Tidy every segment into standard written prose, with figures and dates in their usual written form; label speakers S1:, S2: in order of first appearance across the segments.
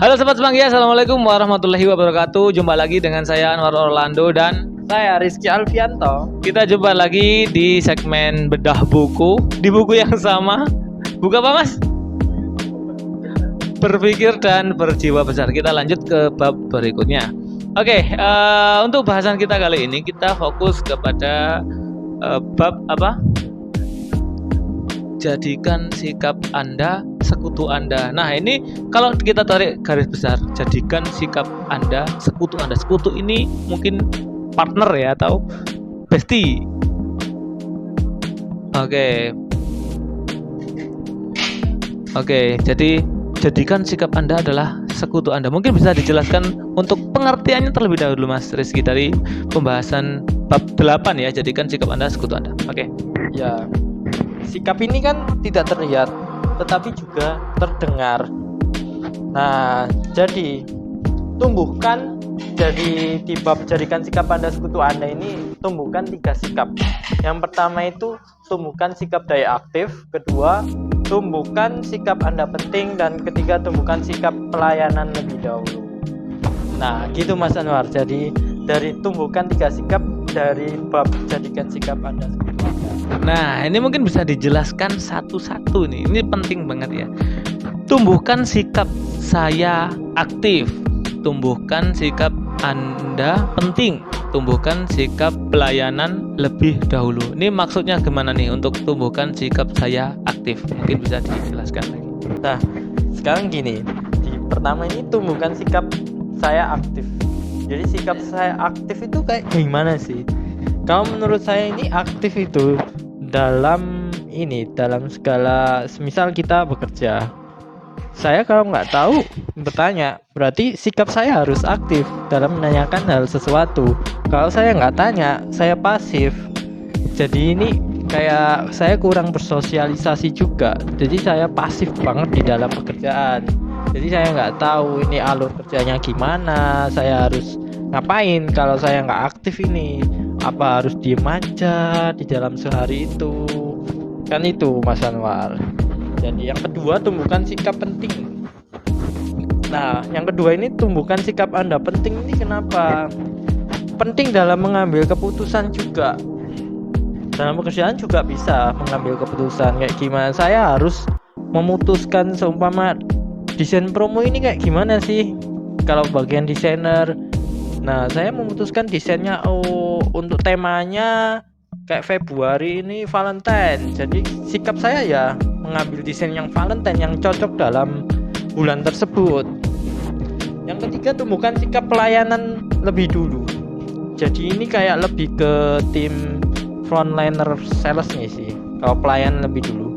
S1: Halo Sobat Semanggi, Assalamualaikum warahmatullahi wabarakatuh. Jumpa lagi dengan saya Anwar Orlando dan
S2: Saya Rizky Alfianto.
S1: kita jumpa lagi di segmen bedah buku. Di buku yang sama. Buku apa Mas? Berpikir dan berjiwa besar. Kita lanjut ke bab berikutnya. Oke, untuk bahasan kita kali ini kita fokus kepada bab apa? Jadikan sikap Anda sekutu Anda. Nah, ini kalau kita tarik garis besar, jadikan sikap Anda sekutu Anda. Sekutu ini mungkin partner ya atau bestie. Oke, jadi jadikan sikap Anda adalah sekutu Anda. Mungkin bisa dijelaskan untuk pengertiannya terlebih dahulu Mas Rizky dari pembahasan bab 8 ya, jadikan sikap Anda sekutu Anda. Oke.
S2: Ya, sikap ini kan tidak terlihat, tetapi juga terdengar. Nah, jadi tumbuhkan. Jadi di bab jadikan sikap Anda sekutu Anda ini tumbuhkan 3 sikap. Yang pertama itu tumbuhkan sikap daya aktif, kedua tumbuhkan sikap Anda penting, dan ketiga tumbuhkan sikap pelayanan lebih dahulu. Nah, gitu Mas Anwar. Jadi dari tumbuhkan 3 sikap dari bab jadikan sikap Anda sekutu Anda.
S1: Nah, ini mungkin bisa dijelaskan satu-satu nih. Ini penting banget ya. Tumbuhkan sikap saya aktif. Tumbuhkan sikap Anda penting. Tumbuhkan sikap pelayanan lebih dahulu. Ini maksudnya gimana nih untuk tumbuhkan sikap saya aktif? Mungkin bisa dijelaskan lagi.
S2: Nah, sekarang gini. Di pertama ini tumbuhkan sikap saya aktif. Jadi sikap saya aktif itu kayak gimana sih? Kalau menurut saya ini aktif itu dalam segala, semisal kita bekerja. Saya kalau nggak tahu bertanya, berarti sikap saya harus aktif dalam menanyakan hal sesuatu. Kalau saya nggak tanya, saya pasif. Jadi ini kayak saya kurang bersosialisasi juga. Jadi saya pasif banget di dalam pekerjaan. Jadi saya nggak tahu ini alur kerjanya gimana, saya harus ngapain kalau saya nggak aktif ini. Apa harus diem aja di dalam sehari itu? Kan itu Mas Anwar. Jadi yang kedua tumbuhkan sikap penting. Nah, yang kedua ini tumbuhkan sikap Anda penting ini kenapa? Penting dalam mengambil keputusan juga. Dalam pekerjaan juga bisa mengambil keputusan kayak gimana. Saya harus memutuskan seumpama desain promo ini kayak gimana sih? Kalau bagian desainer, nah saya memutuskan desainnya untuk temanya kayak Februari ini Valentine. Jadi sikap saya ya mengambil desain yang Valentine yang cocok dalam bulan tersebut. Yang ketiga tumbuhkan sikap pelayanan lebih dulu. Jadi ini kayak lebih ke tim frontliner salesnya sih. Kalau pelayanan lebih dulu.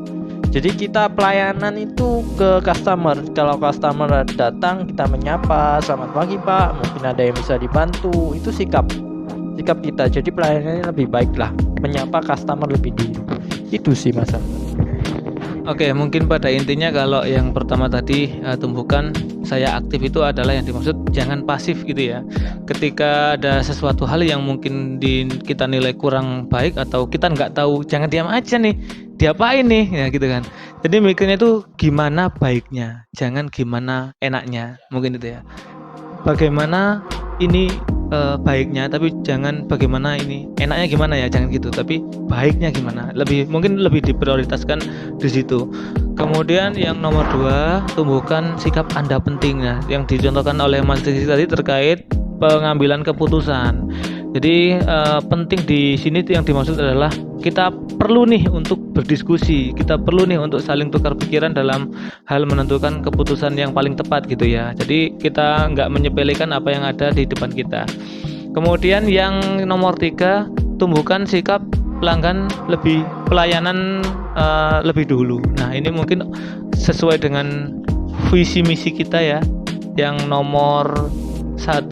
S2: Jadi kita pelayanan itu ke customer. Kalau customer datang kita menyapa, selamat pagi Pak, mungkin ada yang bisa dibantu. Itu sikap kita. Jadi pelayanannya lebih baik lah, menyapa customer lebih dulu. Itu sih Mas.
S1: Oke, mungkin pada intinya kalau yang pertama tadi tumbuhkan saya aktif itu adalah yang dimaksud jangan pasif gitu ya. Ketika ada sesuatu hal yang mungkin kita nilai kurang baik atau kita nggak tahu, jangan diam aja nih, diapain nih ya gitu kan. Jadi mikirnya itu gimana baiknya, jangan gimana enaknya, mungkin itu ya. Bagaimana ini baiknya, tapi jangan bagaimana ini enaknya gimana ya, jangan gitu, tapi baiknya gimana, mungkin lebih diprioritaskan di situ. Kemudian yang nomor 2, tumbuhkan sikap Anda penting. Nah, yang dicontohkan oleh Mas Rizky tadi terkait pengambilan keputusan. Jadi penting di sini yang dimaksud adalah kita perlu nih untuk berdiskusi, kita perlu nih untuk saling tukar pikiran dalam hal menentukan keputusan yang paling tepat gitu ya. Jadi kita nggak menyepelekan apa yang ada di depan kita. Kemudian yang nomor 3, tumbuhkan sikap pelayanan lebih dulu. Nah, ini mungkin sesuai dengan visi misi kita ya. Yang nomor 1,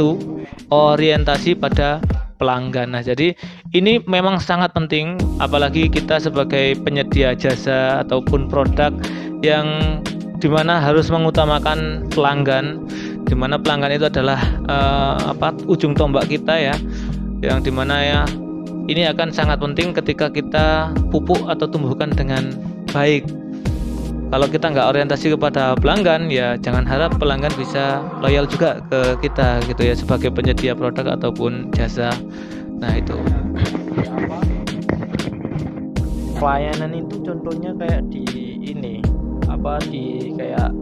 S1: orientasi pada pelanggan. Nah, jadi ini memang sangat penting, apalagi kita sebagai penyedia jasa ataupun produk yang dimana harus mengutamakan pelanggan, dimana pelanggan itu adalah ujung tombak kita ya, yang dimana ya ini akan sangat penting ketika kita pupuk atau tumbuhkan dengan baik. Kalau kita nggak orientasi kepada pelanggan, ya jangan harap pelanggan bisa loyal juga ke kita gitu ya sebagai penyedia produk ataupun jasa. Nah itu.
S2: Pelayanan itu contohnya kayak di ini di kayak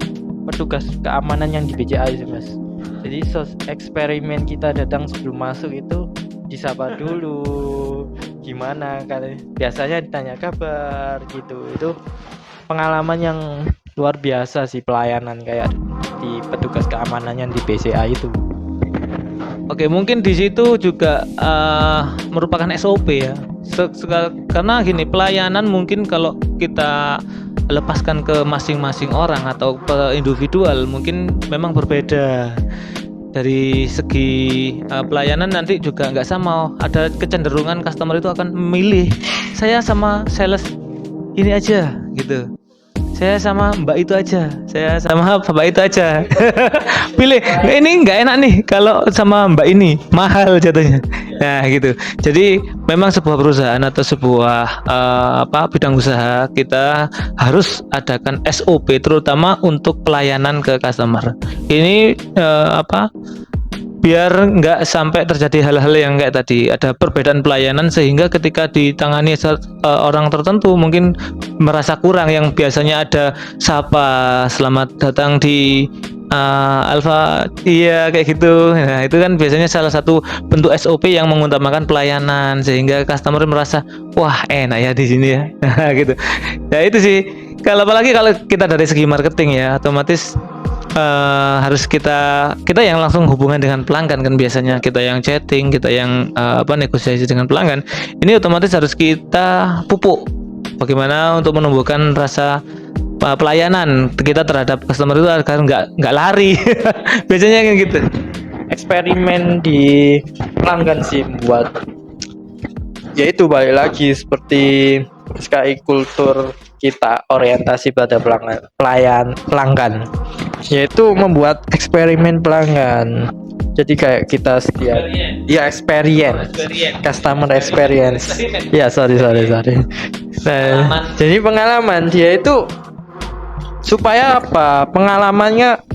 S2: petugas keamanan yang di BCA sih mas. Jadi eksperimen kita datang sebelum masuk itu disapa dulu, gimana kan, biasanya ditanya kabar gitu. Itu pengalaman yang luar biasa sih, pelayanan kayak di petugas keamanan yang di BCA itu.
S1: Oke, mungkin di situ juga merupakan SOP ya. Karena gini, pelayanan mungkin kalau kita lepaskan ke masing-masing orang atau ke individual mungkin memang berbeda. Dari segi pelayanan nanti juga nggak sama. Ada kecenderungan customer itu akan memilih, saya sama sales ini aja gitu, saya sama mbak itu aja, saya sama bapak itu aja. Pilih, ini nggak enak nih kalau sama mbak ini, mahal jatuhnya. Nah gitu. Jadi memang sebuah perusahaan atau sebuah bidang usaha kita harus adakan SOP terutama untuk pelayanan ke customer. Ini biar nggak sampai terjadi hal-hal yang kayak tadi, ada perbedaan pelayanan sehingga ketika ditangani orang tertentu mungkin merasa kurang, yang biasanya ada sapa selamat datang di Alfa, iya kayak gitu. Nah itu kan biasanya salah satu bentuk SOP yang mengutamakan pelayanan sehingga customer merasa wah enak ya di sini ya. Nah gitu. Ya itu sih. Apalagi kalau kita dari segi marketing ya, otomatis harus kita yang langsung hubungan dengan pelanggan kan, biasanya kita yang chatting, kita yang negosiasi dengan pelanggan. Ini otomatis harus kita pupuk bagaimana untuk menumbuhkan rasa pelayanan kita terhadap customer itu agar nggak lari. Biasanya kayak gitu.
S2: Eksperimen di pelanggan sih buat, yaitu balik lagi seperti SKI kultur kita orientasi pada pelanggan, yaitu membuat eksperimen pelanggan. Jadi kayak kita setiap experience, customer experience. Ya sorry. Nah, jadi pengalaman dia itu supaya apa? Pengalamannya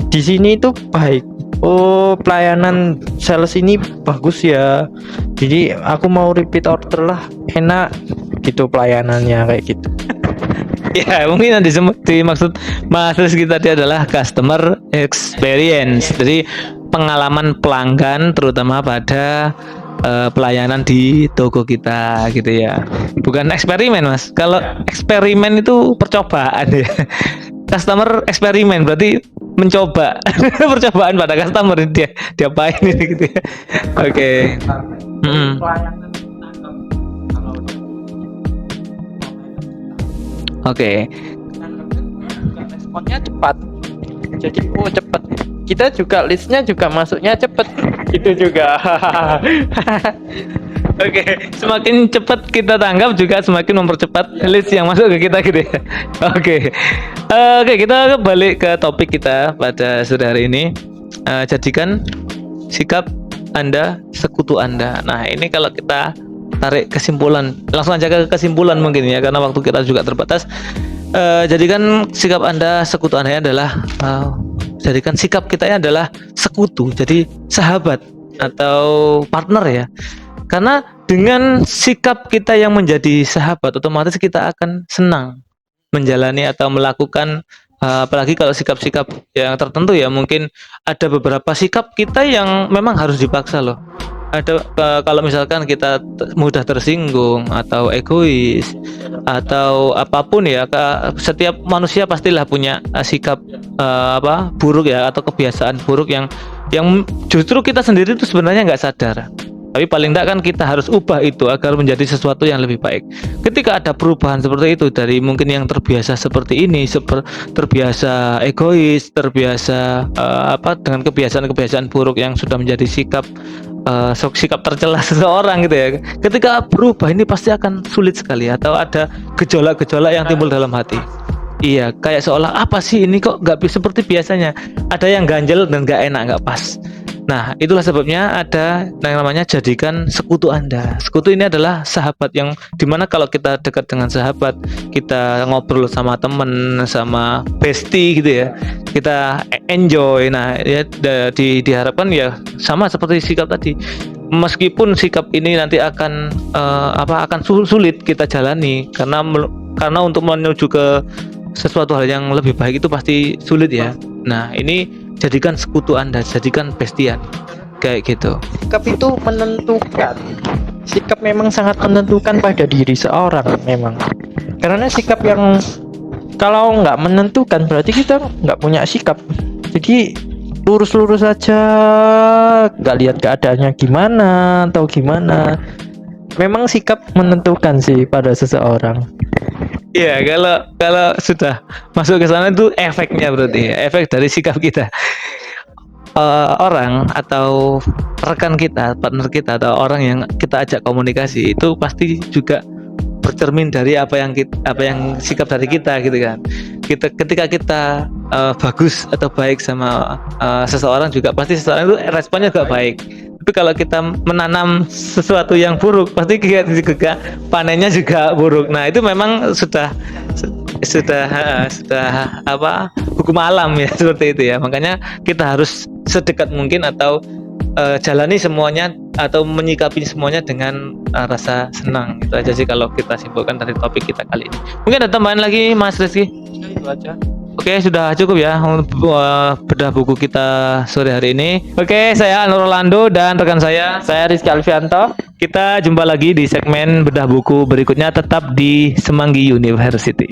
S2: di sini itu baik. Oh, pelayanan sales ini bagus ya. Jadi aku mau repeat order lah, enak gitu pelayanannya kayak gitu.
S1: Ya mungkin yang dimaksud Mas Rizky tadi adalah customer experience. Jadi pengalaman pelanggan terutama pada pelayanan di toko kita gitu ya. Bukan eksperimen mas. Kalau eksperimen itu percobaan ya. Customer eksperimen berarti mencoba. Percobaan pada customer, dia diapain ini gitu ya. Oke. Oke.
S2: Responnya cepat. Jadi cepat. Kita juga listnya juga masuknya cepet. Itu juga.
S1: Oke, semakin cepat kita tanggap juga semakin mempercepat list yang masuk ke kita gitu ya. Oke, kita balik ke topik kita pada sore hari ini. Jadikan sikap Anda sekutu Anda. Nah, ini kalau kita tarik kesimpulan, langsung aja ke kesimpulan mungkin ya, karena waktu kita juga terbatas. Jadikan sikap Anda sekutu Anda adalah jadikan sikap kita adalah sekutu, jadi sahabat atau partner ya. Karena dengan sikap kita yang menjadi sahabat, otomatis kita akan senang menjalani atau melakukan, apalagi kalau sikap-sikap yang tertentu ya, mungkin ada beberapa sikap kita yang memang harus dipaksa loh. Ada kalau misalkan kita mudah tersinggung atau egois atau apapun ya, setiap manusia pastilah punya sikap buruk ya, atau kebiasaan buruk yang justru kita sendiri itu sebenarnya nggak sadar. Tapi paling tidak kan kita harus ubah itu agar menjadi sesuatu yang lebih baik. Ketika ada perubahan seperti itu, dari mungkin yang terbiasa seperti ini, terbiasa egois, terbiasa dengan kebiasaan-kebiasaan buruk yang sudah menjadi sikap tercela seseorang gitu ya. Ketika berubah ini pasti akan sulit sekali, atau ada gejolak-gejolak yang timbul dalam hati. Iya, kayak seolah apa sih ini kok nggak seperti biasanya. Ada yang ganjel dan nggak enak, nggak pas. Nah, itulah sebabnya ada yang namanya jadikan sekutu Anda. Sekutu ini adalah sahabat yang dimana kalau kita dekat dengan sahabat, kita ngobrol sama temen, sama bestie gitu ya, kita enjoy. Nah, ya diharapkan ya sama seperti sikap tadi. Meskipun sikap ini nanti akan akan sulit kita jalani karena untuk menuju ke sesuatu hal yang lebih baik itu pasti sulit ya. Nah, ini jadikan sekutu Anda, jadikan bestian kayak gitu.
S2: Sikap itu menentukan. Sikap memang sangat menentukan pada diri seorang memang. Karena sikap yang kalau nggak menentukan berarti kita nggak punya sikap. Jadi lurus-lurus saja, nggak lihat keadaannya gimana atau gimana. Memang sikap menentukan sih pada seseorang.
S1: Iya, kalau sudah masuk ke sana itu efeknya berarti ya, efek dari sikap kita. Orang atau rekan kita, partner kita atau orang yang kita ajak komunikasi itu pasti juga bercermin dari apa yang sikap dari kita gitu kan. Ketika kita bagus atau baik sama seseorang juga pasti seseorang itu responnya juga baik. Tapi kalau kita menanam sesuatu yang buruk pasti juga panennya juga buruk. Nah, itu memang sudah hukum alam ya seperti itu ya. Makanya kita harus sedekat mungkin atau jalani semuanya atau menyikapi semuanya dengan rasa senang. Itu aja sih kalau kita simpulkan dari topik kita kali ini. Mungkin ada tambahan lagi Mas Rizky?
S2: Itu aja.
S1: Oke, sudah cukup ya bedah buku kita sore hari ini. Oke, saya Anur Rolando dan rekan saya
S2: Rizky Alfianto.
S1: Kita jumpa lagi di segmen bedah buku berikutnya, tetap di Semanggi University.